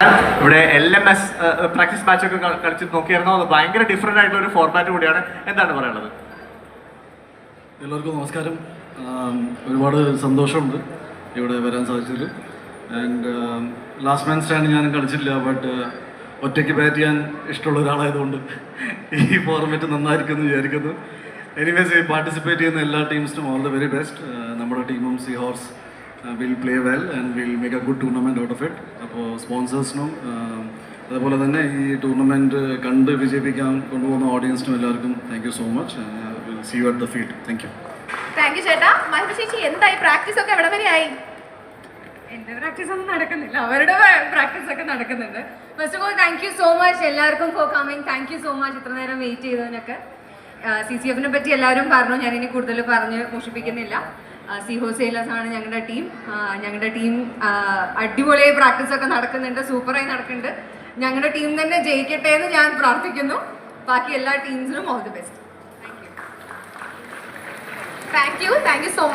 ഇവിടെ LMS practice മാച്ചൊക്കെ കളിച്ച് നോക്കിയായിരുന്നോ? അത് ഭയങ്കര ഡിഫറെൻ്റ് ആയിട്ടുള്ള ഒരു ഫോർമാറ്റ് കൂടിയാണ്. എന്താണ് പറയാനുള്ളത്? എല്ലാവർക്കും നമസ്കാരം. ഒരുപാട് സന്തോഷമുണ്ട് ഇവിടെ വരാൻ സാധിച്ചതിൽ. ആൻഡ് ലാസ്റ്റ് മാൻ സ്റ്റാൻഡ് ഞാൻ കളിച്ചില്ല, ബട്ട് ഒറ്റയ്ക്ക് ബാറ്റ് ചെയ്യാൻ ഇഷ്ടമുള്ള ഒരാളായതുകൊണ്ട് ഈ ഫോർമാറ്റ് നന്നായിരിക്കുമെന്ന് വിചാരിക്കുന്നു. എനിവേസ്, പാർട്ടിസിപ്പേറ്റ് ചെയ്യുന്ന എല്ലാ ടീംസിനും ഓൾ ദ വെരി ബെസ്റ്റ്. നമ്മുടെ ടീമും Sea Horse will play well and will make a good tournament out of it. അപ്പോൾ സ്പോൺസേഴ്സിനും അതുപോലെ തന്നെ ഈ ടൂർണമെൻറ്റ് കണ്ട് വിജയിപ്പിക്കാൻ കൊണ്ടുപോകുന്ന ഓഡിയൻസിനും എല്ലാവർക്കും thank you so much. Will see you at the field. Thank you. Thank you ചേട്ടാ. മഹിമ ചേച്ചി, എന്തായി പ്രാക്ടീസ് ഒക്കെ എവിടെ വരെ ആയി? എൻ്റെ പ്രാക്ടീസ് ഒന്നും നടക്കുന്നില്ല, അവരുടെ പ്രാക്ടീസ് ഒക്കെ നടക്കുന്നുണ്ട്. First of all thank you so much എല്ലാവർക്കും for coming. Thank you so much ഇത്ര നേരം വെയിറ്റ് ചെയ്തതിനൊക്കെ. CCF-നെ പറ്റി എല്ലാവരും പറഞ്ഞു, ഞാനിനി കൂടുതൽ പറഞ്ഞ് മോഷിപ്പിക്കുന്നില്ല. സീ ഹോസെയിലേഴ്സ് ആണ് ഞങ്ങളുടെ ടീം. ഞങ്ങളുടെ ടീം അടിപൊളിയായി പ്രാക്ടീസ് ഒക്കെ നടക്കുന്നുണ്ട്, സൂപ്പറായി നടക്കുന്നുണ്ട്. ഞങ്ങളുടെ ടീം തന്നെ ജയിക്കട്ടെ എന്ന് ഞാൻ പ്രാർത്ഥിക്കുന്നു. ബാക്കി എല്ലാ ടീംസിനും all the best. Thank you so much.